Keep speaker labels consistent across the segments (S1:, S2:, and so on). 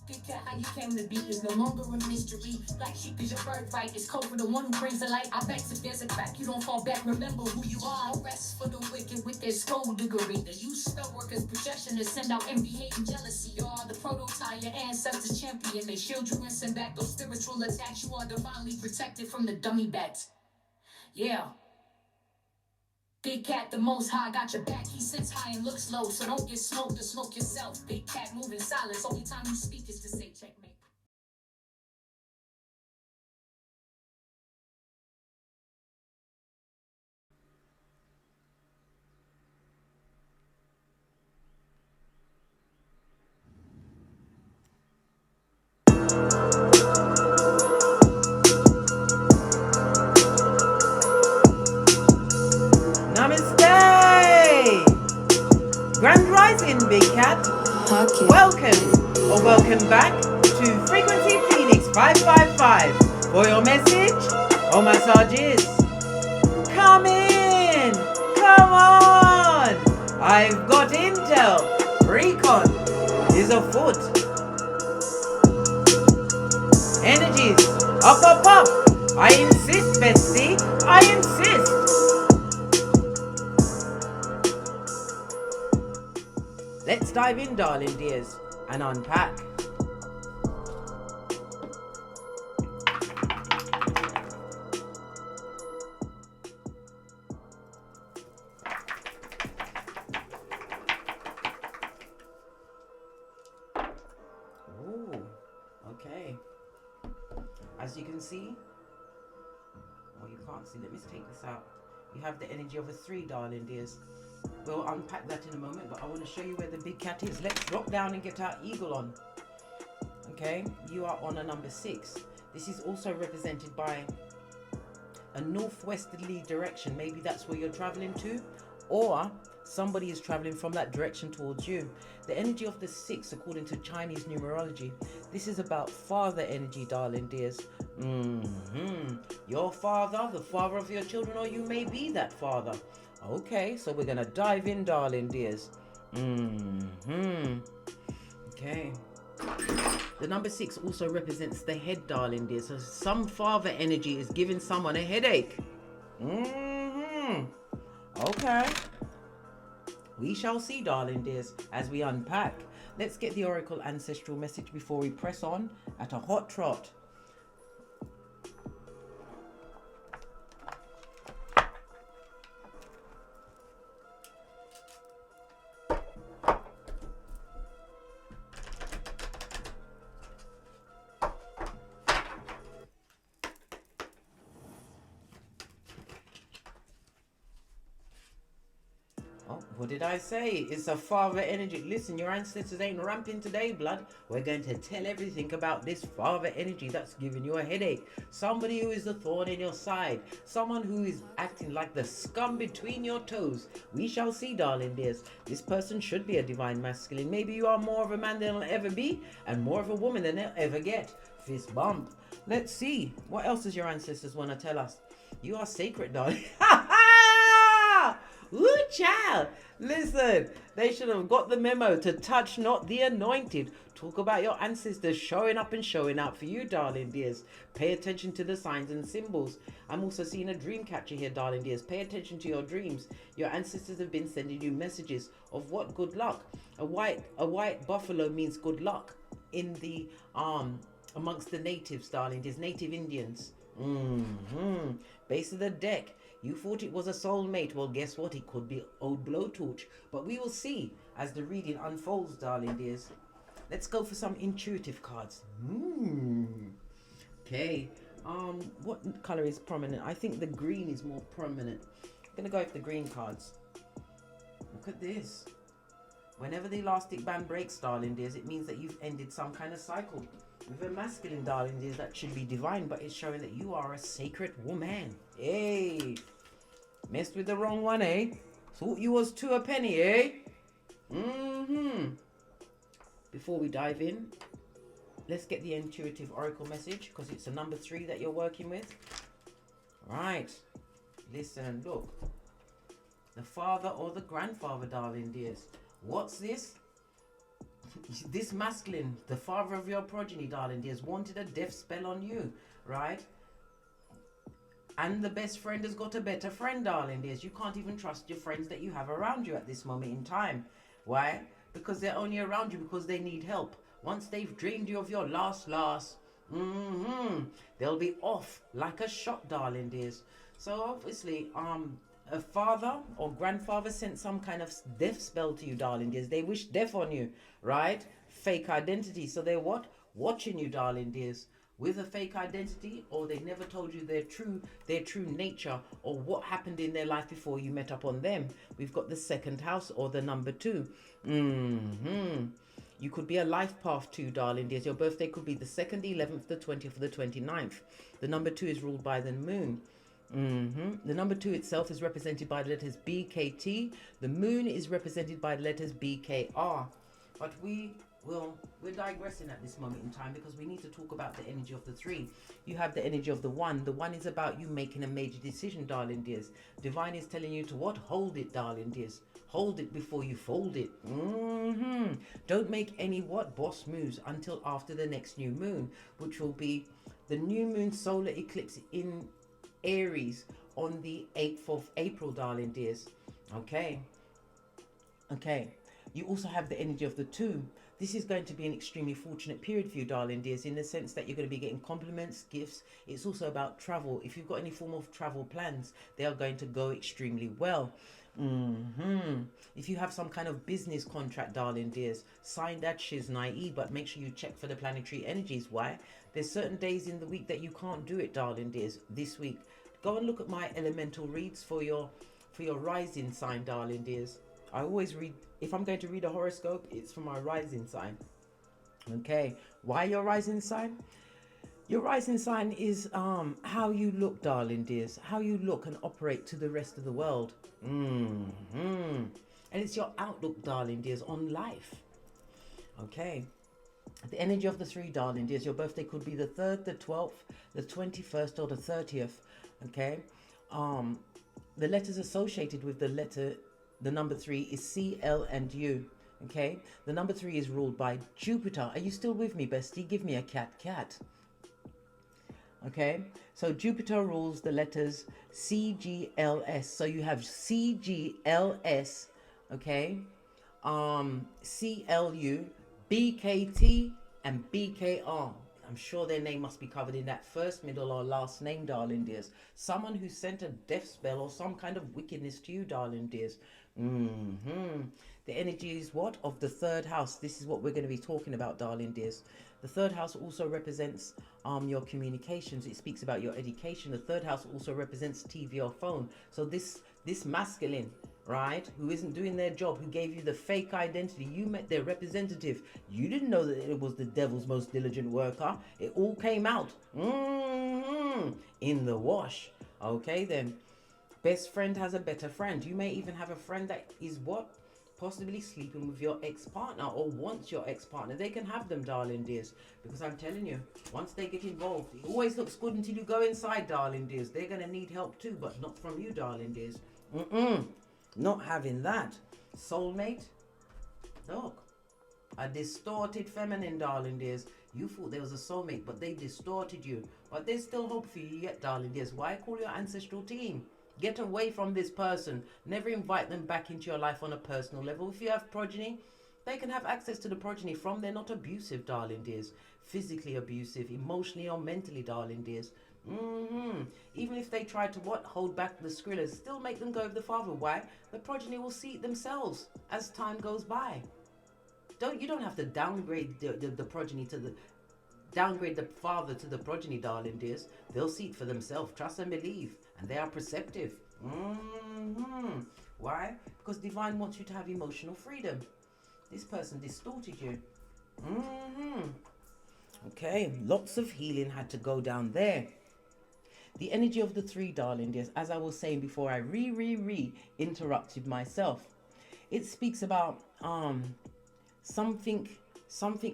S1: Big cat, how you came to be is no longer a mystery. Black sheep is your birthright. It's code for the one who brings the light. I bet if there's a crack, you don't fall back. Remember who you are. No rest for the wicked with their skullduggery. The use spell workers' projection to send out envy, hate, and jealousy. You are the prototype, your ancestors champion. They shield you and send back those spiritual attacks. You are divinely protected from the dummy bats. Yeah. Big cat, the most high, got your back. He sits high and looks low, so don't get smoked or smoke yourself. Big cat, moving silence. Only time you speak is to say checkmate.
S2: Namaste! Grand Rising, Big Cat. Welcome or welcome back to Frequency Phoenix 555 for your message or massages. Come in! Come on! I've got intel. Recon is afoot. Energies up, up, up. I insist, bestie. I insist. Let's dive in, darling dears, and unpack. Ooh, okay. As you can see, well, you can't see, let me take this out. You have the energy of a 3, darling dears. We'll unpack that in a moment, but I want to show you where the big cat is. Let's drop down and get our eagle on. Okay, you are on a number 6. This is also represented by a northwesterly direction. Maybe that's where you're traveling to, or somebody is traveling from that direction towards you. The energy of the 6, according to Chinese numerology, this is about father energy, darling dears. Your father, the father of your children, or you may be that father. Okay, so we're gonna dive in, darling dears. Okay. The number 6 also represents the head, darling dears. So some father energy is giving someone a headache. Okay. We shall see, darling dears, as we unpack. Let's get the Oracle Ancestral message before we press on at a hot trot. What did I say? It's a father energy. Listen, your ancestors ain't ramping today, blood. We're going to tell everything about this father energy that's giving you a headache. Somebody who is a thorn in your side. Someone who is acting like the scum between your toes. We shall see, darling dears. This person should be a divine masculine. Maybe you are more of a man than they'll ever be, and more of a woman than they'll ever get. Fist bump. Let's see. What else does your ancestors want to tell us? You are sacred, darling. Ooh, child. Listen, they should have got the memo to touch not the anointed. Talk about your ancestors showing up and showing out for you, darling dears. Pay attention to the signs and symbols. I'm also seeing a dream catcher here, darling dears. Pay attention to your dreams. Your ancestors have been sending you messages of what good luck. A white buffalo means good luck in the amongst the natives, darling dears, native Indians. Base of the deck. You thought it was a soulmate. Well, guess what? It could be old blowtorch. But we will see as the reading unfolds, darling dears. Let's go for some intuitive cards. Okay. What color is prominent? I think the green is more prominent. I'm gonna go with the green cards. Look at this. Whenever the elastic band breaks, darling dears, it means that you've ended some kind of cycle. With a masculine, darling dears, that should be divine, but it's showing that you are a sacred woman. Hey, messed with the wrong one, eh? Thought you was 2 a penny, eh? Before we dive in, let's get the intuitive oracle message, because it's a number 3 that you're working with. Right. Listen, look. The father or the grandfather, darling dears. What's this? this masculine, the father of your progeny, darling dears, wanted a death spell on you, right? And the best friend has got a better friend, darling dears. You can't even trust your friends that you have around you at this moment in time. Why? Because they're only around you because they need help. Once they've drained you of your last, they'll be off like a shot, darling dears. So obviously, a father or grandfather sent some kind of death spell to you, darling dears. They wish death on you, right? Fake identity. So they're what? Watching you, darling dears, with a fake identity, or they never told you their true nature or what happened in their life before you met up on them. We've got the second house or the number 2. You could be a life path too, darling dears. Your birthday could be the 2nd, the 11th, the 20th, or the 29th. The number 2 is ruled by the moon. The number 2 itself is represented by the letters BKT. The moon is represented by the letters BKR. But we're digressing at this moment in time because we need to talk about the energy of the 3. You have the energy of the 1. The 1 is about you making a major decision, darling dears. Divine is telling you to what? Hold it, darling dears. Hold it before you fold it. Don't make any boss moves until after the next new moon, which will be the new moon solar eclipse in Aries on the 8th of April, darling dears. Okay. You also have the energy of the 2. This is going to be an extremely fortunate period for you, darling dears, in the sense that you're going to be getting compliments, gifts. It's also about travel. If you've got any form of travel plans, they are going to go extremely well. If you have some kind of business contract, darling dears, sign that shiznai, but make sure you check for the planetary energies. Why? There's certain days in the week that you can't do it, darling dears. This week, go and look at my elemental reads for your rising sign, darling dears. I always read, if I'm going to read a horoscope, it's for my rising sign. Okay, why your rising sign? Your rising sign is how you look, darling dears, how you look and operate to the rest of the world. And it's your outlook, darling dears, on life. Okay, the energy of the 3, darling dears, your birthday could be the 3rd, the 12th, the 21st, or the 30th. Okay, the letters associated with the number 3 is C, L, and U. Okay, the number 3 is ruled by Jupiter. Are you still with me, bestie? Give me a cat. Okay, so Jupiter rules the letters C, G, L, S. So you have C, G, L, S, okay, C, L, U, B, K, T, and B, K, R. I'm sure their name must be covered in that first, middle, or last name, darling dears. Someone who sent a death spell or some kind of wickedness to you, darling dears. The energy is what? Of the 3rd house. This is what we're going to be talking about, darling dears. The 3rd house also represents your communications. It speaks about your education. The 3rd house also represents TV or phone. So this masculine, right, who isn't doing their job, who gave you the fake identity, you met their representative. You didn't know that it was the devil's most diligent worker. It all came out in the wash. Okay, then. Best friend has a better friend. You may even have a friend that is what? Possibly sleeping with your ex-partner or wants your ex-partner. They can have them, darling dears, because I'm telling you, once they get involved, it always looks good until you go inside, darling dears. They're going to need help too, but not from you, darling dears. Not having that. Soulmate? Look, a distorted feminine, darling dears. You thought there was a soulmate, but they distorted you. But there's still hope for you yet, darling dears. Why call your ancestral team? Get away from this person. Never invite them back into your life on a personal level. If you have progeny, they can have access to the progeny from. They're not abusive, darling dears. Physically abusive, emotionally or mentally, darling dears. Even if they try to hold back the skrillers, still make them go with the father. Why? The progeny will see it themselves as time goes by. You don't have to downgrade the progeny to the downgrade the father to the progeny, darling dears. They'll see it for themselves. Trust and believe. And they are perceptive. Why? Because divine wants you to have emotional freedom. This person distorted you. Okay, lots of healing had to go down there. The energy of the 3, darling dears, as I was saying before I interrupted myself. It speaks about something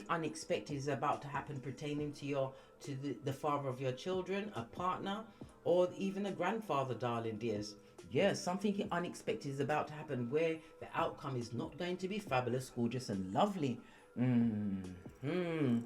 S2: unexpected is about to happen pertaining to the father of your children, a partner, or even a grandfather, darling dears. Yes, something unexpected is about to happen where the outcome is not going to be fabulous, gorgeous, and lovely. The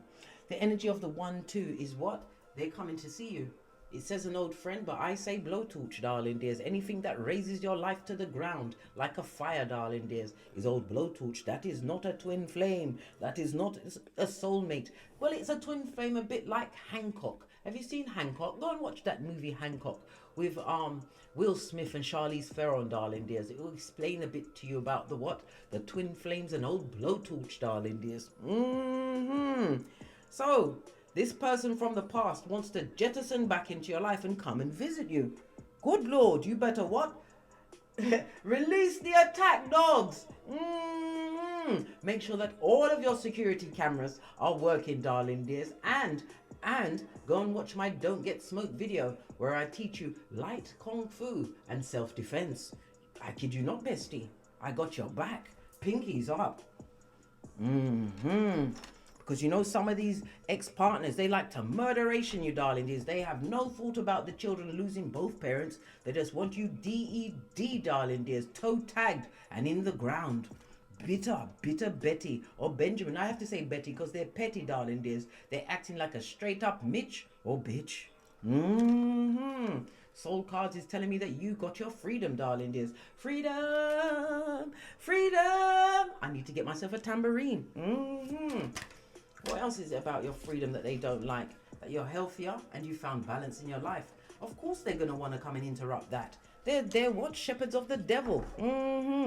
S2: energy of the 1-2 is what? They're coming to see you. It says an old friend, but I say blowtorch, darling dears. Anything that raises your life to the ground like a fire, darling dears, is old blowtorch. That is not a twin flame. That is not a soulmate. Well, it's a twin flame a bit like Hancock. Have you seen Hancock? Go and watch that movie Hancock with Will Smith and Charlize Theron, darling dears. It will explain a bit to you about the what? The twin flames and old blowtorch, darling dears. So, this person from the past wants to jettison back into your life and come and visit you. Good Lord, you better what? Release the attack dogs. Make sure that all of your security cameras are working, darling dears. And go and watch my Don't Get Smoked video where I teach you light kung fu and self-defense. I kid you not, bestie. I got your back. Pinkies up. Because you know some of these ex-partners, they like to murderation you, darling dears. They have no thought about the children losing both parents. They just want you DED, darling dears, toe tagged and in the ground. Bitter Betty or Benjamin. I have to say Betty because they're petty, darling dears. They're acting like a straight up Mitch or bitch. Soul Cards is telling me that you got your freedom, darling dears. Freedom. I need to get myself a tambourine. What else is it about your freedom that they don't like? That you're healthier and you found balance in your life. Of course they're going to want to come and interrupt that. They're what? Shepherds of the devil.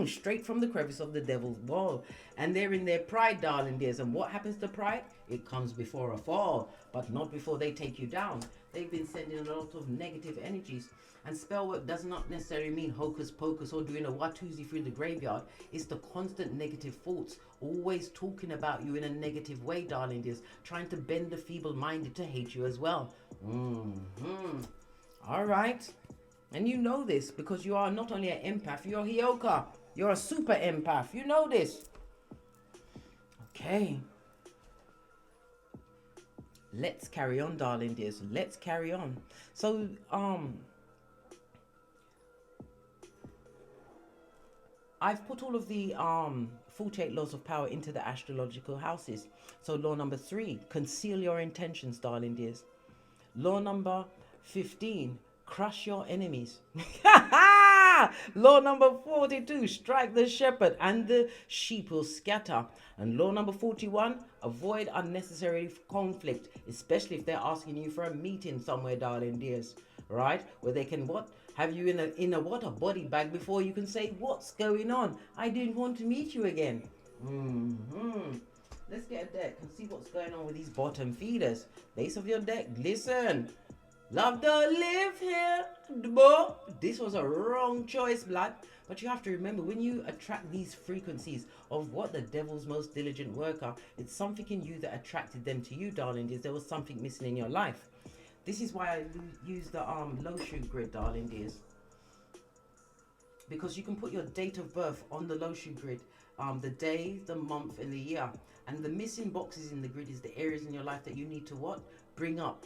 S2: Straight from the crevice of the devil's wall. And they're in their pride, darling dears. And what happens to pride? It comes before a fall, but not before they take you down. They've been sending a lot of negative energies. And spell work does not necessarily mean hocus pocus or doing a Watusi through the graveyard. It's the constant negative thoughts, always talking about you in a negative way, darling dears, trying to bend the feeble-minded to hate you as well. All right. And you know this because you are not only an empath, you're HEYOKA. You're a super empath. You know this. Okay. Let's carry on, darling dears. Let's carry on. So, I've put all of the 48 laws of power into the astrological houses. So law number 3, conceal your intentions, darling dears. Law number 15, crush your enemies. Law number 42, strike the shepherd and the sheep will scatter. And law number 41, avoid unnecessary conflict, especially if they're asking you for a meeting somewhere, darling dears. Right? Where they can what? Have you in a what? A body bag before you can say, what's going on? I didn't want to meet you again. Let's get a deck and see what's going on with these bottom feeders. Base of your deck, listen. Love to live here, boy. This was a wrong choice, blood. But you have to remember, when you attract these frequencies of what the devil's most diligent worker, it's something in you that attracted them to you, darling. There was something missing in your life. This is why I use the Loshu grid, darling dears. Because you can put your date of birth on the Loshu grid, the day, the month, and the year. And the missing boxes in the grid is the areas in your life that you need to what? Bring up,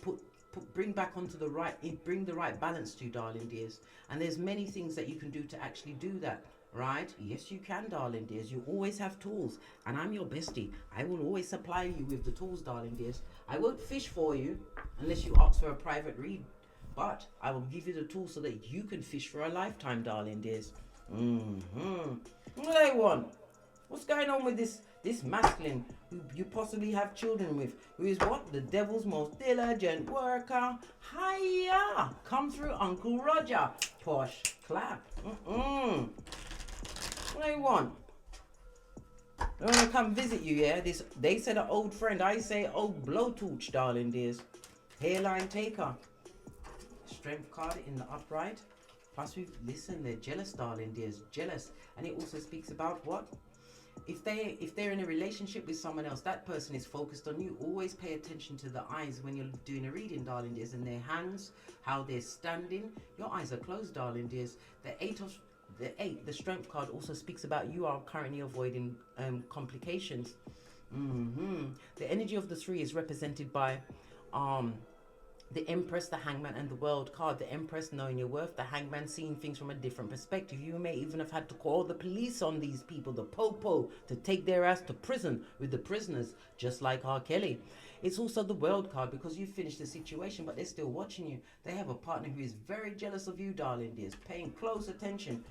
S2: bring back onto the right, bring the right balance to, darling dears. And there's many things that you can do to actually do that. Right? Yes, you can, darling dears. You always have tools. And I'm your bestie. I will always supply you with the tools, darling dears. I won't fish for you unless you ask for a private read. But I will give you the tools so that you can fish for a lifetime, darling dears. What do they want? What's going on with this masculine who you possibly have children with? Who is what? The devil's most diligent worker. Hiya! Come through, Uncle Roger. Posh. Clap. What do they want? They want to come visit you, yeah? They said an old friend. I say old blowtorch, darling dears. Hairline taker. Strength card in the upright. Plus, listen, they're jealous, darling dears. Jealous. And it also speaks about what? If they're in a relationship with someone else, that person is focused on you. Always pay attention to the eyes when you're doing a reading, darling dears. And their hands, how they're standing. Your eyes are closed, darling dears. The strength card also speaks about you are currently avoiding complications. The energy of the 3 is represented by The Empress, the Hangman, and the World card. The Empress knowing your worth, the Hangman seeing things from a different perspective. You may even have had to call the police on these people, the popo, to take their ass to prison with the prisoners, just like R. Kelly. It's also the World card because you finished the situation, but they're still watching you. They have a partner who is very jealous of you, darling dears, paying close attention.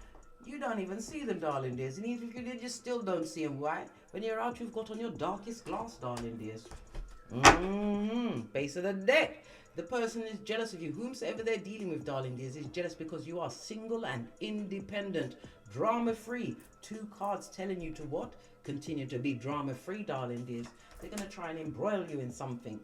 S2: You don't even see them, darling dears, and even if you did, you still don't see them. Why? When you're out, you've got on your darkest glass, darling dears. Base of the deck. The person is jealous of you. Whomsoever they're dealing with, darling dears, is jealous because you are single and independent, drama-free. 2 cards telling you to what? Continue to be drama-free, darling dears. They're going to try and embroil you in something.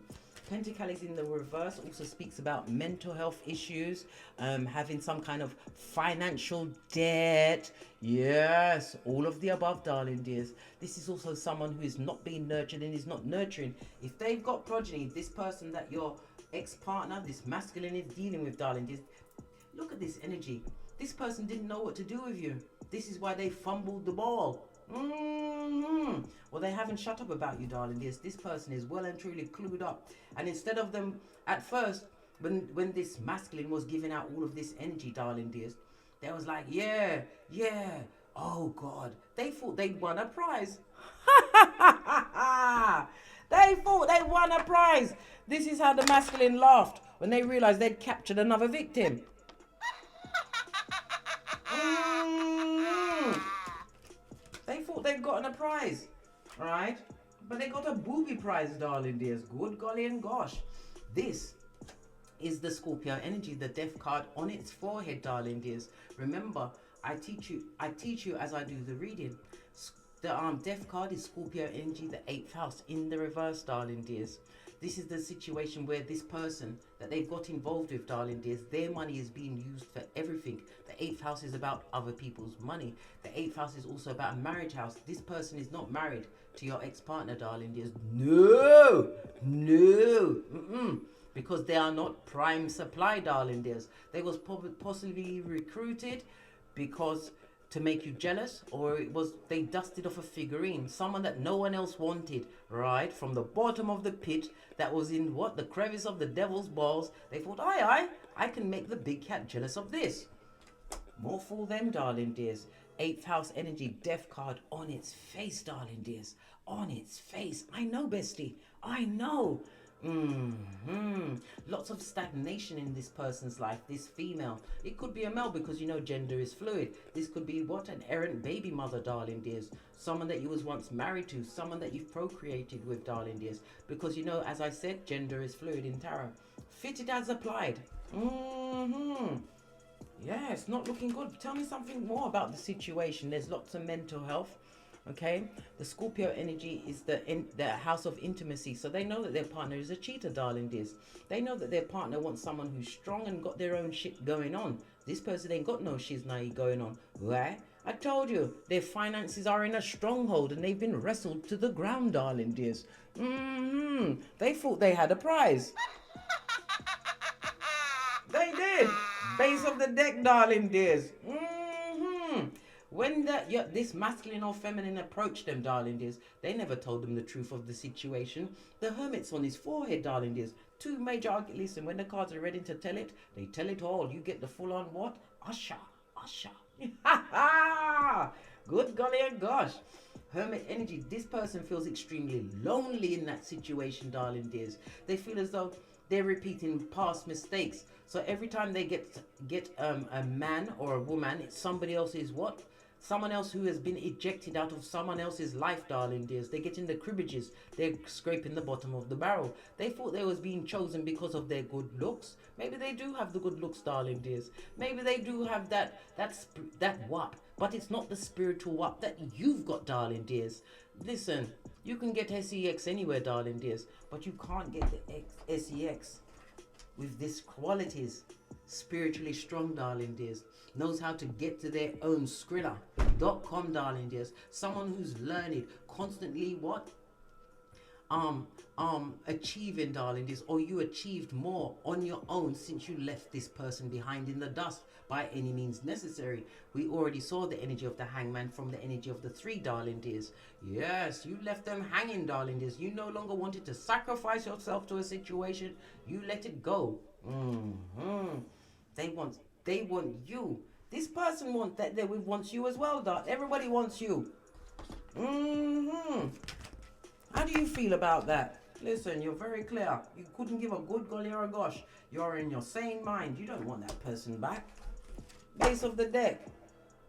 S2: Pentacles in the reverse also speaks about mental health issues, having some kind of financial debt. Yes, all of the above, darling dears. This is also someone who is not being nurtured and is not nurturing. If they've got progeny, this person that your ex-partner, this masculine, is dealing with, darling dears, look at this energy. This person didn't know what to do with you. This is why they fumbled the ball. Well, they haven't shut up about you, darling dears. This person is well and truly clued up. And instead of them, at first, when this masculine was giving out all of this energy, darling dears, they was like, yeah, oh God. They thought they'd won a prize. They thought they won a prize. This is how the masculine laughed when they realized they'd captured another victim. They thought they'd gotten a prize, right? But they got a booby prize, darling dears. Good golly and gosh. This is the Scorpio energy, the death card on its forehead, darling dears. Remember, I teach you as I do the reading. The death card is Scorpio energy, the 8th house in the reverse, darling dears. This is the situation where this person that they've got involved with, darling dears, their money is being used for everything. The 8th house is about other people's money. The 8th house is also about a marriage house. This person is not married to your ex-partner, darling dears. No. Because they are not prime supply, darling dears. They was possibly recruited because to make you jealous, or it was they dusted off a figurine, someone that no one else wanted, right? From the bottom of the pit that was in what? The crevice of the devil's balls. They thought, I can make the big cat jealous of this. More for them, darling dears. 8th house energy, death card on its face, darling dears. On its face. I know, bestie. I know. Lots of stagnation in this person's life, this female. It could be a male because you know gender is fluid. This could be what? An errant baby mother, darling dears. Someone that you was once married to, someone that you've procreated with, darling dears. Because you know, as I said, gender is fluid in tarot. Fitted as applied. Yeah, it's not looking good. Tell me something more about the situation. There's lots of mental health. Okay, the Scorpio energy is the house of intimacy, so they know that their partner is a cheater, darling dears. They know that their partner wants someone who's strong and got their own shit going on. This person ain't got no shiznai going on, right? I told you, their finances are in a stronghold and they've been wrestled to the ground, darling dears. They thought they had a prize. They did. Base of the deck, darling dears. When this masculine or feminine approached them, darling dears, they never told them the truth of the situation. The Hermit's on his forehead, darling dears. 2 major arguments. Listen, when the cards are ready to tell it, they tell it all. You get the full-on what? Usher. Good golly and gosh. Hermit energy. This person feels extremely lonely in that situation, darling dears. They feel as though they're repeating past mistakes. So every time they get a man or a woman, it's somebody else's what? Someone else who has been ejected out of someone else's life, darling dears. They're getting the cribbages. They're scraping the bottom of the barrel. They thought they was being chosen because of their good looks. Maybe they do have the good looks, darling dears. Maybe they do have that wap. But it's not the spiritual wap that you've got, darling dears. Listen, you can get SEX anywhere, darling dears. But you can't get the SEX with these qualities. Spiritually strong, darling dears. Knows how to get to their own Skrilla.com, darling dears. Someone who's learned, constantly what? achieving, darling dears, or you achieved more on your own since you left this person behind in the dust by any means necessary. We already saw the energy of the hangman from the energy of the three, darling dears. Yes, you left them hanging, darling dears. You no longer wanted to sacrifice yourself to a situation. You let it go. They want you. This person wants you as well, darling. Everybody wants you. How do you feel about that? Listen, you're very clear. You couldn't give a good golly or a gosh. You're in your sane mind. You don't want that person back. Base of the deck.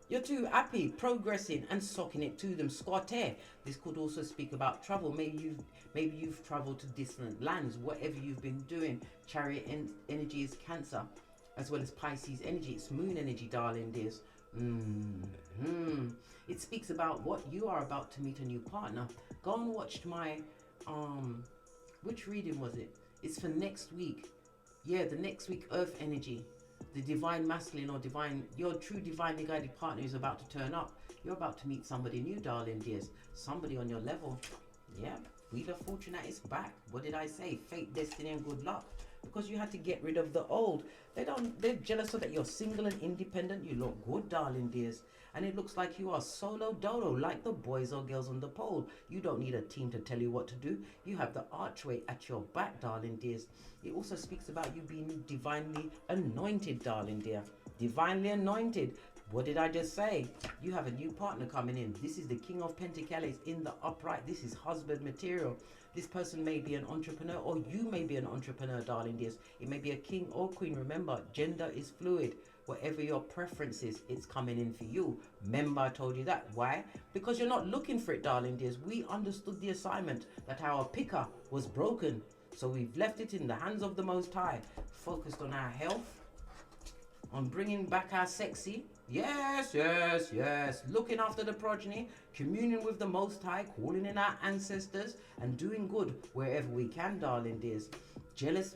S2: You're too happy, progressing and socking it to them. Squatter. This could also speak about travel. Maybe you've traveled to distant lands. Whatever you've been doing. Chariot energy is Cancer, as well as Pisces energy. It's moon energy, darling dears. It speaks about what you are about to meet a new partner. Go and watch my which reading was it? It's for next week. Yeah, the next week Earth energy. The divine masculine or divine, your true divinely guided partner is about to turn up. You're about to meet somebody new, darling dears. Somebody on your level. Yeah, Wheel of Fortune is back. What did I say? Fate, destiny and good luck. Because you had to get rid of the old. They're jealous so that you're single and independent. You look good, darling dears. And it looks like you are solo dolo, like the boys or girls on the pole. You don't need a team to tell you what to do. You have the archway at your back, darling dears. It also speaks about you being divinely anointed, darling dear. Divinely anointed. What did I just say? You have a new partner coming in. This is the King of Pentacles in the upright. This is husband material. This person may be an entrepreneur, or you may be an entrepreneur, darling dears. It may be a king or queen. Remember, gender is fluid. Whatever your preference is, it's coming in for you. Remember, I told you that. Why? Because you're not looking for it, darling dears. We understood the assignment that our picker was broken. So we've left it in the hands of the Most High. Focused on our health, on bringing back our sexy. Yes. Looking after the progeny, communing with the Most High, calling in our ancestors, and doing good wherever we can, darling dears. Jealous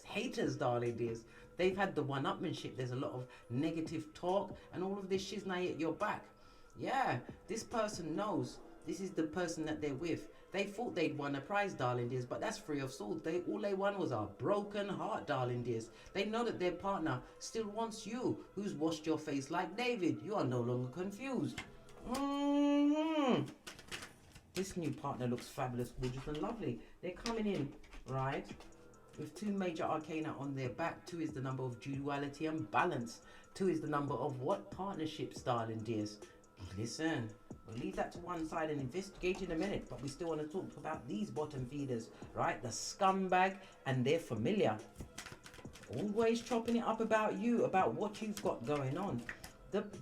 S2: haters, darling dears. They've had the one-upmanship. There's a lot of negative talk and all of this shiznai at your back. Yeah, this person knows this is the person that they're with. They thought they'd won a prize, darling dears, but that's Three of Swords. All they won was a broken heart, darling dears. They know that their partner still wants you, who's washed your face like David. You are no longer confused. This new partner looks fabulous, gorgeous and lovely. They're coming in, right, with two major arcana on their back. 2 is the number of duality and balance. 2 is the number of what? Partnerships, darling dears. Listen, we'll leave that to one side and investigate in a minute, but we still want to talk about these bottom feeders, right? The scumbag and their familiar. Always chopping it up about you, about what you've got going on.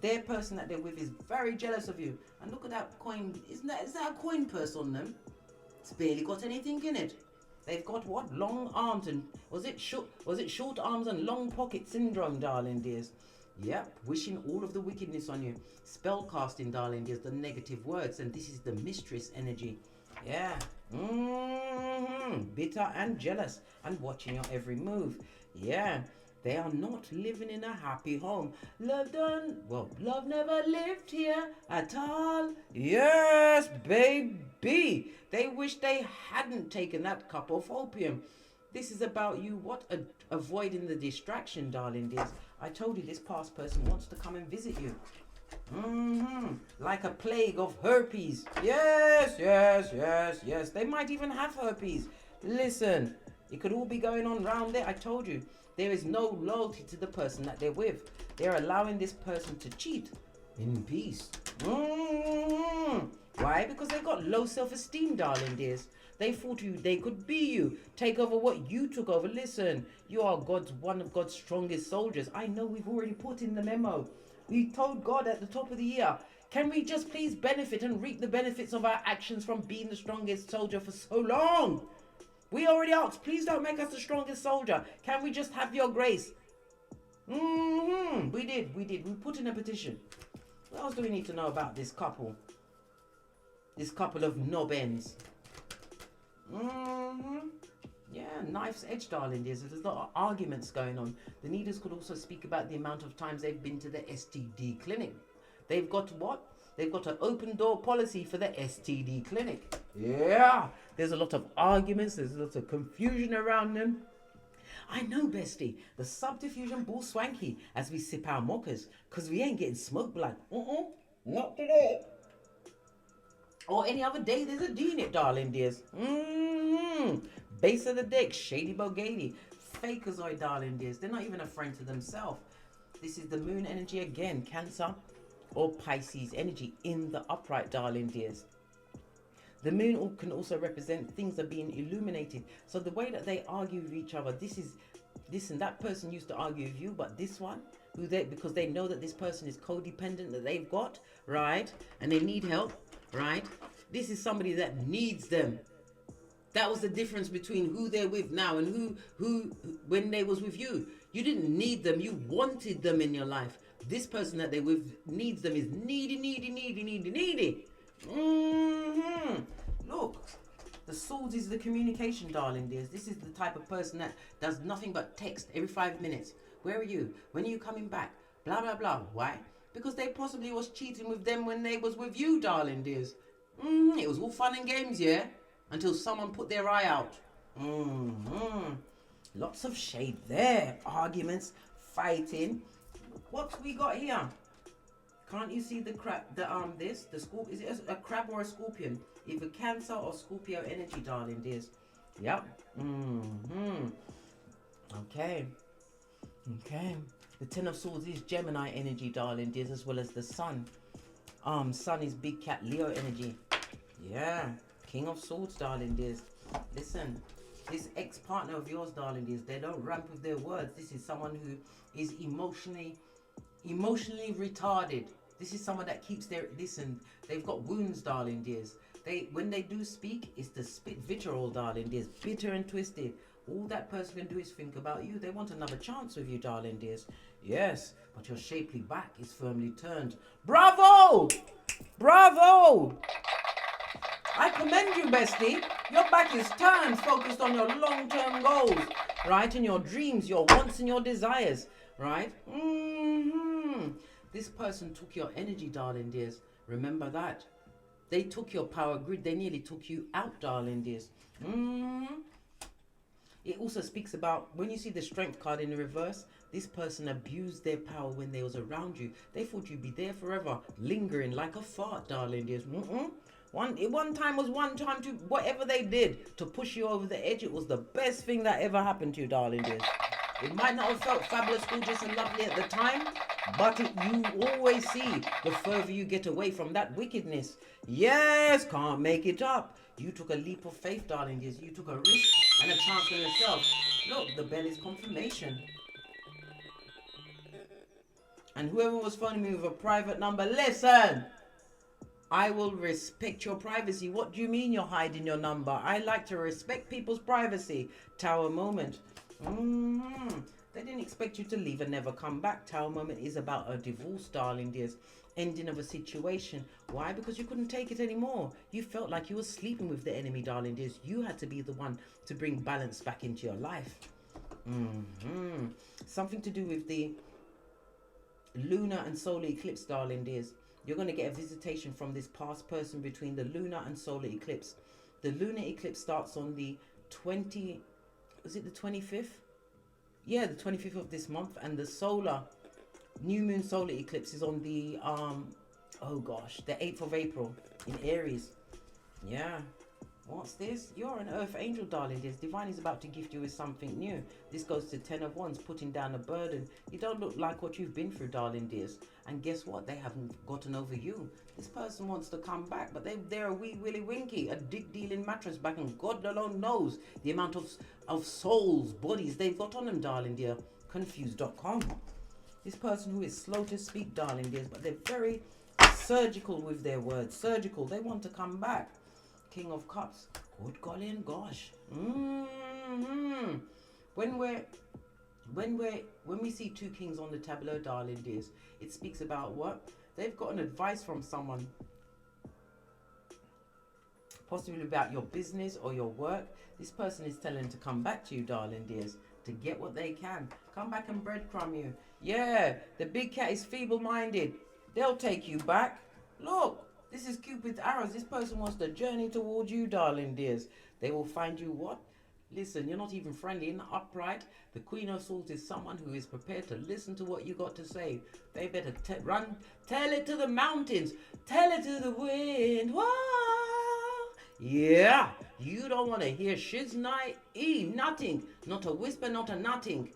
S2: Their person that they're with is very jealous of you. And look at that coin. Is that a coin purse on them? It's barely got anything in it. They've got what? Long arms and was it short arms and long pocket syndrome, darling dears? Yep, wishing all of the wickedness on you. Spell casting, darling dears, the negative words, and this is the mistress energy. Yeah. Bitter and jealous and watching your every move. Yeah. They are not living in a happy home. Love never lived here at all. Yes, baby. They wish they hadn't taken that cup of opium. This is about you, avoiding the distraction, darling dears. I told you this past person wants to come and visit you. Like a plague of herpes. Yes. They might even have herpes. Listen, it could all be going on round there. I told you. There is no loyalty to the person that they're with. They're allowing this person to cheat in peace. Why? Because they've got low self-esteem, darling dears. They thought they could be you, take over what you took over. Listen, you are one of God's strongest soldiers. I know we've already put in the memo. We told God at the top of the year, can we just please benefit and reap the benefits of our actions from being the strongest soldier for so long? We already asked, please don't make us the strongest soldier. Can we just have your grace? We did. We put in a petition. What else do we need to know about this couple? This couple of knob ends. Yeah, knife's edge, darling dears. There's a lot of arguments going on. The needles could also speak about the amount of times they've been to the STD clinic. They've got what? They've got an open door policy for the STD clinic. Yeah, there's a lot of arguments, there's a lot of confusion around them. I know, bestie, the subdiffusion bull swanky as we sip our mockers, because we ain't getting smoke blood. Not today. Or any other day, there's a D in it, darling dears. Base of the deck, shady bogady. Fakerzoid, darling dears. They're not even a friend to themselves. This is the moon energy again, Cancer or Pisces energy in the upright, darling dears. The moon can also represent things are being illuminated. So the way that they argue with each other, listen, that person used to argue with you, but this one, because they know that this person is codependent that they've got, right? And they need help, right? This is somebody that needs them. That was the difference between who they're with now and who when they was with you. You didn't need them, you wanted them in your life. This person that they're with needs them, is needy. Look, the swords is the communication, darling dears. This is the type of person that does nothing but text every 5 minutes. Where are you? When are you coming back? Blah, blah, blah. Why? Because they possibly was cheating with them when they was with you, darling dears. It was all fun and games, yeah? Until someone put their eye out. Lots of shade there. Arguments, fighting. What we got here? Can't you see the crab? Is it a crab or a scorpion? Either Cancer or Scorpio energy, darling dears. Yep. Okay. The Ten of Swords is Gemini energy, darling dears, as well as the Sun. Sun is Big Cat Leo energy. Yeah. King of Swords, darling dears. Listen, this ex-partner of yours, darling dears, they don't ramp with their words. This is someone who is emotionally retarded. This is someone that keeps they've got wounds, darling dears. When they do speak, it's the spit vitriol, darling dears. Bitter and twisted. All that person can do is think about you. They want another chance with you, darling dears. Yes, but your shapely back is firmly turned. Bravo! Bravo! I commend you, bestie. Your back is turned, focused on your long-term goals, right? And your dreams, your wants and your desires, right? This person took your energy, darling dears. Remember that. They took your power grid. They nearly took you out, darling dears. It also speaks about, when you see the Strength card in the reverse, this person abused their power when they was around you. They thought you'd be there forever, lingering like a fart, darling dears. One time to whatever they did to push you over the edge, it was the best thing that ever happened to you, darling dears. It might not have felt fabulous, gorgeous and lovely at the time, but you always see the further you get away from that wickedness. Yes, can't make it up. You took a leap of faith, darling dears. You took a risk and a chance on yourself. Look, the bell is confirmation. And whoever was phoning me with a private number, listen. I will respect your privacy. What do you mean you're hiding your number? I like to respect people's privacy. Tower moment. They didn't expect you to leave and never come back. Tower moment is about a divorce, darling dears. Ending of a situation. Why? Because you couldn't take it anymore. You felt like you were sleeping with the enemy, darling dears. You had to be the one to bring balance back into your life. Something to do with the lunar and solar eclipse, darling dears. You're going to get a visitation from this past person between the lunar and solar eclipse. The lunar eclipse starts on the 25th? Yeah, the 25th of this month. And the solar, new moon solar eclipse is on the, the 8th of April in Aries. Yeah. What's this? You're an earth angel, darling dears. Divine is about to gift you with something new. This goes to 10 of Wands, putting down a burden. You don't look like what you've been through, darling dears. And guess what? They haven't gotten over you. This person wants to come back, but they're a wee willy winky, a dick dealing mattress back, and God alone knows the amount of souls, bodies they've got on them, darling dear. Confused.com. This person who is slow to speak, darling dears, but they're very surgical with their words. Surgical. They want to come back. King of Cups. Good golly and gosh. When we see two kings on the tableau, darling dears, it speaks about what? They've got an advice from someone. Possibly about your business or your work. This person is telling to come back to you, darling dears, to get what they can. Come back and breadcrumb you. Yeah, the big cat is feeble-minded. They'll take you back. Look, this is Cupid's arrows. This person wants to journey towards you, darling dears. They will find you what? Listen, you're not even friendly and upright. The Queen of Swords is someone who is prepared to listen to what you got to say. They better run, tell it to the mountains, tell it to the wind. Whoa! Yeah, you don't want to hear shiznai nothing. Not a whisper, not a nothing.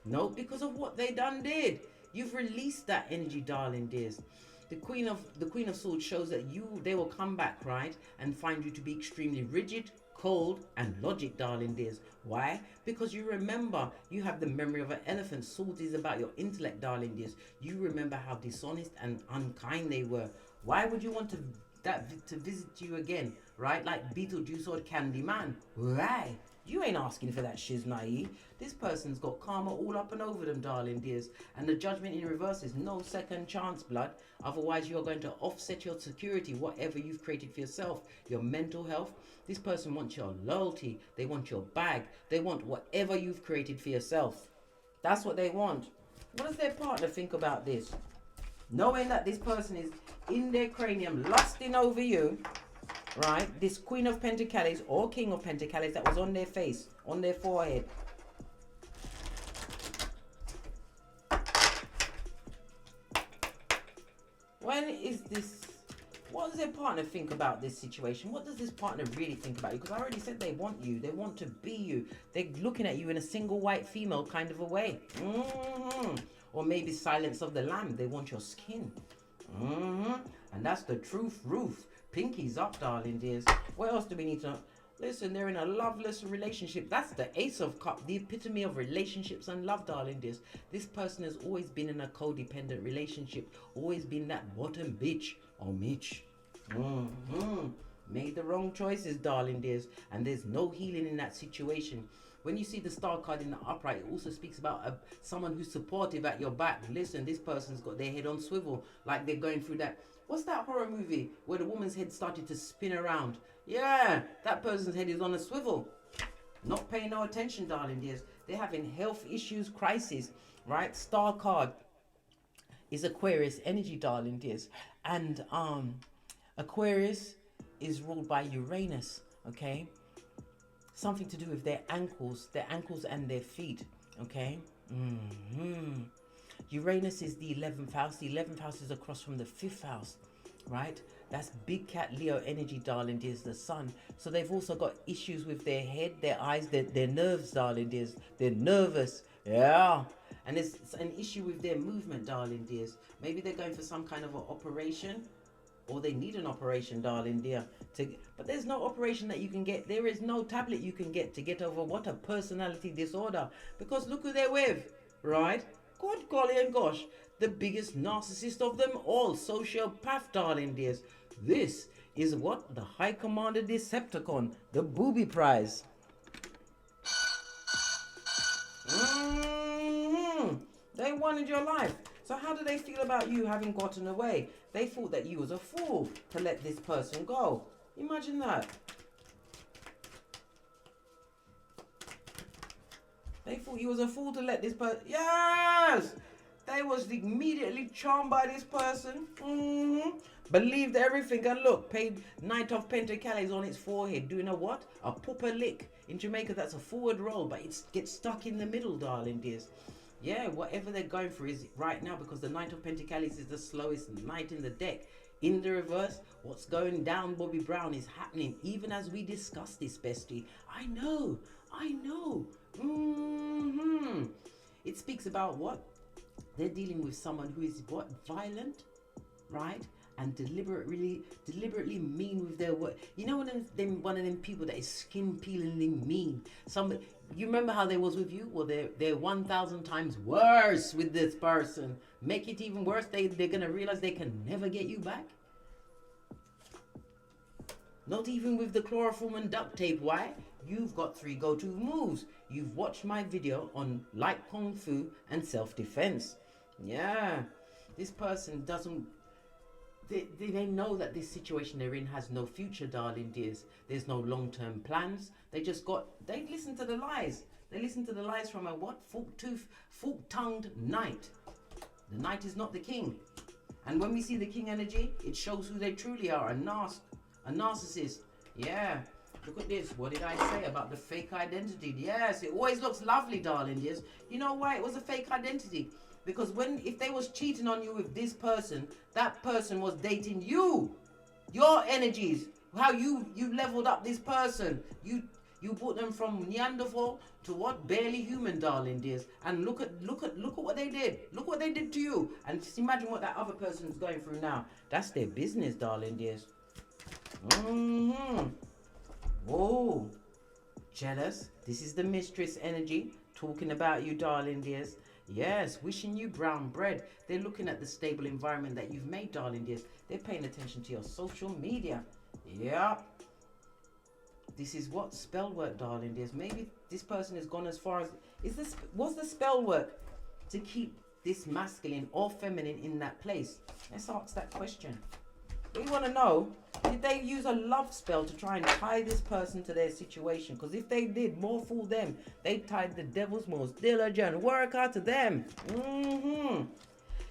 S2: No, because of what they done did. You've released that energy, darling dears. The Queen of Swords shows that they will come back, right, and find you to be extremely rigid, cold, and logic, darling dears. Why? Because you remember, you have the memory of an elephant. Swords is about your intellect, darling dears. You remember how dishonest and unkind they were. Why would you want to visit you again, right? Like Beetlejuice or Candyman. Why? You ain't asking for that shiznai. This person's got karma all up and over them, darling dears. And the judgment in reverse is no second chance, blood. Otherwise, you're going to offset your security, whatever you've created for yourself, your mental health. This person wants your loyalty. They want your bag. They want whatever you've created for yourself. That's what they want. What does their partner think about this? Knowing that this person is in their cranium lusting over you, right? This Queen of Pentacles or King of Pentacles that was on their face, on their forehead. When is this? What does their partner think about this situation? What does this partner really think about you? Because I already said they want you. They want to be you. They're looking at you in a single white female kind of a way. Or maybe Silence of the Lamb. They want your skin. And that's the truth roof. Pinkies up, darling dears. What else do we need to know? Listen, they're in a loveless relationship. That's the Ace of Cups, the epitome of relationships and love, darling dears. This person has always been in a codependent relationship. Always been that bottom bitch or Mitch. Made the wrong choices, darling dears. And there's no healing in that situation. When you see the star card in the upright, it also speaks about someone who's supportive at your back. Listen, this person's got their head on swivel, like they're going through that. What's that horror movie where the woman's head started to spin around? Yeah, that person's head is on a swivel. Not paying no attention, darling dears. They're having health issues, crisis, right? Star card is Aquarius energy, darling dears. And Aquarius is ruled by Uranus, okay? Something to do with their ankles and their feet, okay? Uranus is the 11th house. The 11th house is across from the 5th house, right? That's big cat Leo energy, darling dears, the sun. So they've also got issues with their head, their eyes, their nerves, darling dears. They're nervous, yeah. And there's an issue with their movement, darling dears. Maybe they're going for some kind of an operation, or they need an operation, darling dear. But there's no operation that you can get. There is no tablet you can get to get over what a personality disorder. Because look who they're with, right? God, golly and gosh, the biggest narcissist of them all, sociopath, darling dears. This is what? The High Commander Decepticon, the booby prize. They wanted your life. So how do they feel about you having gotten away? They thought that you was a fool to let this person go. Imagine that. They thought you was a fool to let this person... Yes! They was immediately charmed by this person. Believed everything. And look, paid Knight of Pentacles on its forehead. Doing a what? A pupper lick. In Jamaica, that's a forward roll. But it gets stuck in the middle, darling dears. Yeah, whatever they're going for is right now. Because the Knight of Pentacles is the slowest knight in the deck. In the reverse, what's going down Bobby Brown is happening. Even as we discuss this, bestie. I know. It speaks about what? They're dealing with someone who is what? Violent, right? And deliberately mean with their word. You know, one of them people that is skin peelingly mean. You remember how they was with you? Well, they're 1,000 times worse with this person. Make it even worse. They're gonna realize they can never get you back. Not even with the chloroform and duct tape. Why? You've got 3 go-to moves. You've watched my video on light kung fu and self-defense. Yeah, this person doesn't... They know that this situation they're in has no future, darling dears. There's no long-term plans. They listen to the lies. They listen to the lies from a what? Fork-tongued knight. The knight is not the king. And when we see the king energy, it shows who they truly are, a narcissist. Yeah. Look at this. What did I say about the fake identity? Yes, it always looks lovely, darling. Yes. You know why it was a fake identity? Because if they was cheating on you with this person, that person was dating you. Your energies. How you leveled up this person. You brought them from Neanderthal to what? Barely human, darling dears. And look at what they did. Look what they did to you. And just imagine what that other person's going through now. That's their business, darling dears. Whoa. Jealous. This is the mistress energy talking about you, darling dears. Yes, wishing you brown bread. They're looking at the stable environment that you've made, darling dears. They're paying attention to your social media. Yeah. This is what spell work, darling dears. Maybe this person has gone as far as what's the spell work to keep this masculine or feminine in that place? Let's ask that question. We want to know, did they use a love spell to try and tie this person to their situation? Because if they did, more fool them. They tied the devil's most diligent worker to them.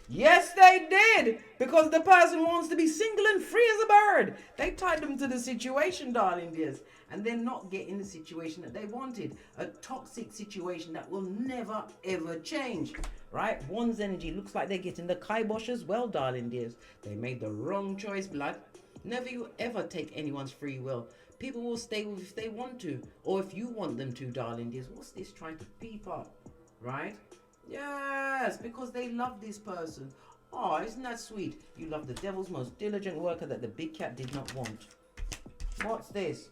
S2: Yes, they did. Because the person wants to be single and free as a bird. They tied them to the situation, darling dears. And they're not getting the situation that they wanted. A toxic situation that will never, ever change. Right? One's energy looks like they're getting the kibosh as well, darling dears. They made the wrong choice, blood. Never you ever take anyone's free will. People will stay with if they want to. Or if you want them to, darling dears. What's this trying to peep up? Right? Yes, because they love this person. Oh, isn't that sweet? You love the devil's most diligent worker that the big cat did not want. What's this?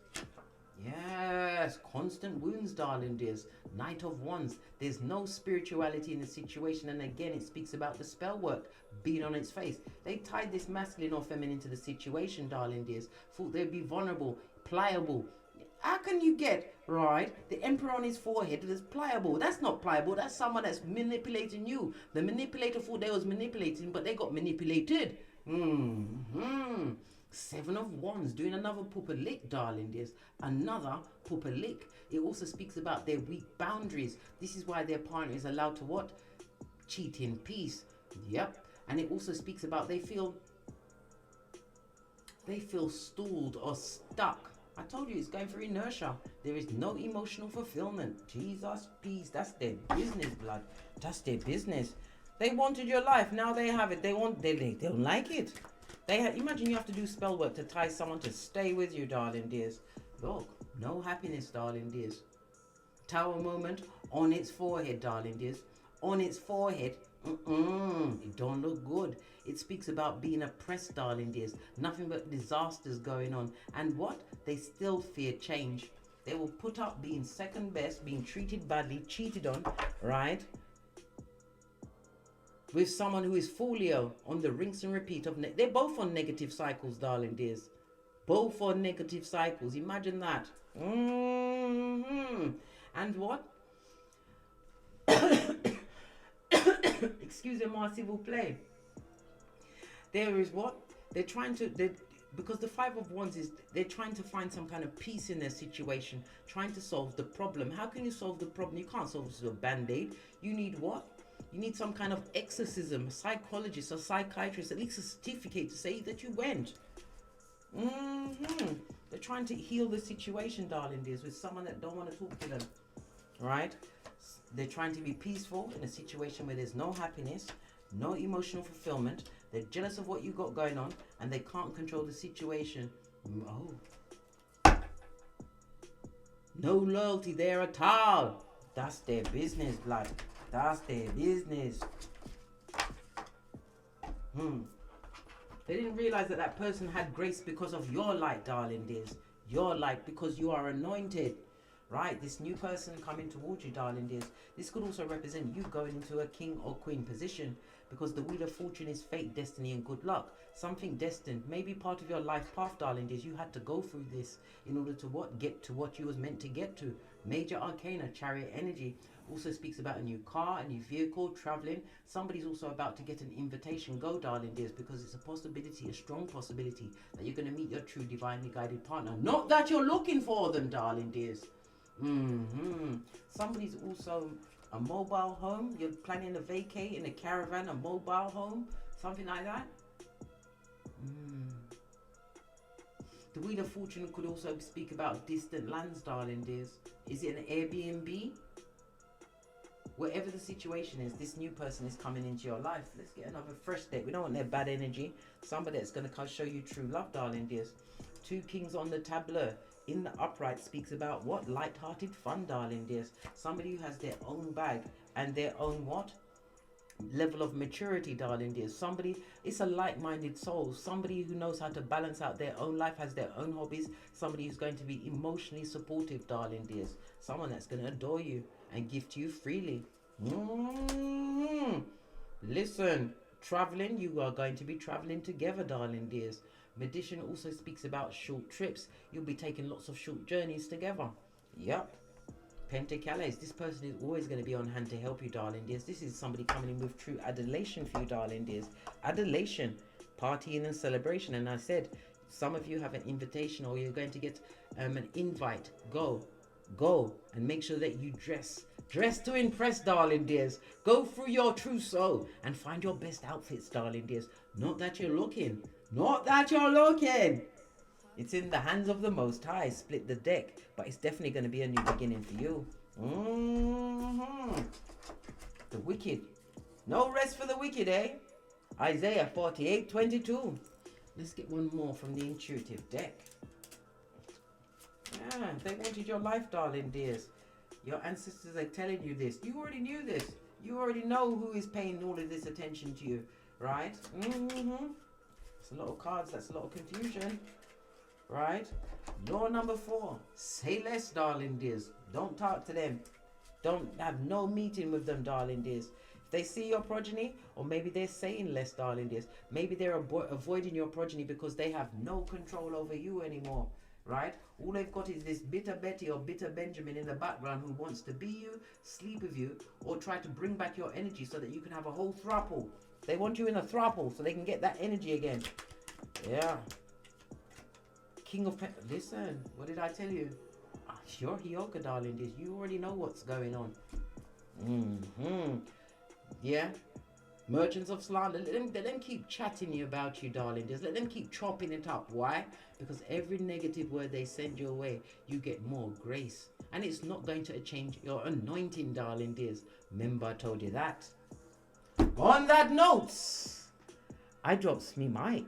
S2: Yes, constant wounds, darling dears. Knight of Wands. There's no spirituality in the situation, and again it speaks about the spell work being on its face. They tied this masculine or feminine to the situation, darling dears. Thought they'd be vulnerable, pliable. How can you get, right, the emperor on his forehead is pliable? That's not pliable. That's someone that's manipulating you. The manipulator thought they was manipulating, but they got manipulated. Seven of Wands, doing another pooper lick, darling dears. Another pooper lick. It also speaks about their weak boundaries. This is why their partner is allowed to what? Cheat in peace. Yep. And it also speaks about they feel stalled or stuck. I told you it's going for inertia. There is no emotional fulfillment. Jesus, peace. That's their business, blood. That's their business. They wanted your life. Now they have it. They don't like it. Imagine you have to do spell work to tie someone to stay with you, darling dears. Look, no happiness, darling dears. Tower moment on its forehead, darling dears. On its forehead. It don't look good. It speaks about being oppressed, darling dears. Nothing but disasters going on. And what? They still fear change. They will put up being second best, being treated badly, cheated on, right? With someone who is folio on the rinse and repeat of they're both on negative cycles, darling dears. Both on negative cycles. Imagine that. And what? Excuse me, s'il vous plaît. There is what? Because the Five of Wands is, they're trying to find some kind of peace in their situation, trying to solve the problem. How can you solve the problem? You can't solve this with a band-aid. You need what? You need some kind of exorcism, a psychologist, a psychiatrist, at least a certificate to say that you went. They're trying to heal the situation, darling dears, with someone that don't want to talk to them, right? They're trying to be peaceful in a situation where there's no happiness, no emotional fulfillment. They're jealous of what you got going on, and they can't control the situation. No loyalty there at all. That's their business, blood. That's their business. They didn't realize that person had grace because of your light, darling dears. Your light, because you are anointed. Right? This new person coming towards you, darling dears. This could also represent you going into a king or queen position, because the Wheel of Fortune is fate, destiny, and good luck. Something destined, maybe part of your life path, darling dears. You had to go through this in order to what? Get to what you was meant to get to. Major Arcana, Chariot energy. Also speaks about a new car, a new vehicle, traveling. Somebody's also about to get an invitation. Go, darling dears, because it's a possibility, a strong possibility, that you're going to meet your true divinely guided partner. Not that you're looking for them, darling dears. Somebody's also a mobile home. You're planning a vacay in a caravan, a mobile home, something like that. The Wheel of Fortune could also speak about distant lands, darling dears. Is it an Airbnb? Whatever the situation is, this new person is coming into your life. Let's get another fresh deck. We don't want their bad energy. Somebody that's going to show you true love, darling dears. 2 kings on the tableau. In the upright speaks about what? Light-hearted fun, darling dears. Somebody who has their own bag and their own what? Level of maturity, darling dears. Somebody, it's a like-minded soul. Somebody who knows how to balance out their own life, has their own hobbies. Somebody who's going to be emotionally supportive, darling dears. Someone that's going to adore you and give to you freely. Listen, traveling, you are going to be traveling together, darling dears. Magician also speaks about short trips. You'll be taking lots of short journeys together. Yep. Pentacles, this person is always going to be on hand to help you, darling dears. This is somebody coming in with true adulation for you, darling dears. Adulation, partying and celebration. And I said, some of you have an invitation, or you're going to get an invite. Go and make sure that you dress to impress, darling dears. Go through your trousseau and find your best outfits, darling dears. Not that you're looking. It's in the hands of the Most High. Split the deck, but it's definitely going to be a new beginning for you. The wicked. No rest for the wicked, eh? Isaiah 48:22. Let's get one more from the intuitive deck. Yeah, they wanted your life, darling dears. Your ancestors are telling you this. You already knew this. You already know who is paying all of this attention to you, right? It's a lot of cards. That's a lot of confusion, right? Law number 4. Say less, darling dears. Don't talk to them. Don't have no meeting with them, darling dears. If they see your progeny, or maybe they're saying less, darling dears. Maybe they're avoiding your progeny because they have no control over you anymore. Right? All they've got is this bitter Betty or bitter Benjamin in the background who wants to be you, sleep with you, or try to bring back your energy so that you can have a whole throuple. They want you in a throuple so they can get that energy again. Yeah. King of Listen, what did I tell you? You're HEYOKA, darling dears. You already know what's going on. Yeah. Merchants of slander, let them keep chatting about you, darling. Just let them keep chopping it up. Why? Because every negative word they send your way, you get more grace. And it's not going to change your anointing, darling dears. Remember, I told you that. On that note, I drops me mic.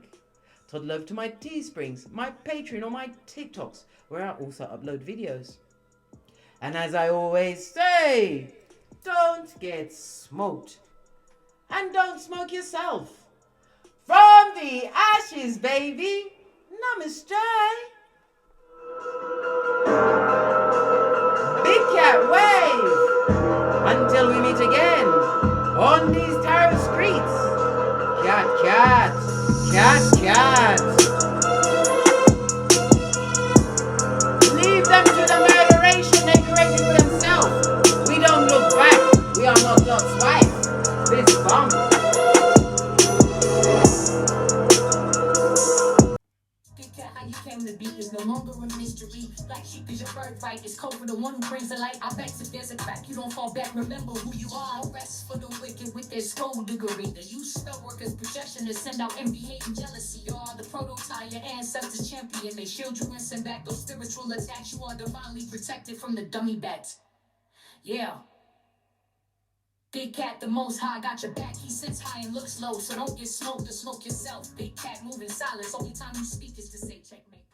S2: Todd love to my Teesprings, my Patreon, or my TikToks, where I also upload videos. And as I always say, don't get smoked. And don't smoke yourself. From the ashes, baby. Namaste. Big cat wave. Until we meet again on these tarot streets. Cat, cat. Cat, cat. Leave them to the murderation they created for themselves. We don't look back. We are not Lot's wife. This bomb.
S1: How you came to be is no longer a mystery. Black sheep is your birthright. It's code for the one who brings the light. I bet if there's a crack, you don't fall back. Remember who you are. No rest for the wicked with their skullduggery. The use spell workers' projection to send out envy, hate, and jealousy. You are the prototype, your ancestors champion. They shield you and send back those spiritual attacks. You are divinely protected from the dummy bats. Yeah. Big cat, the Most High got your back. He sits high and looks low, so don't get smoked or smoke yourself. Big cat moving silence. Only time you speak is to say checkmate.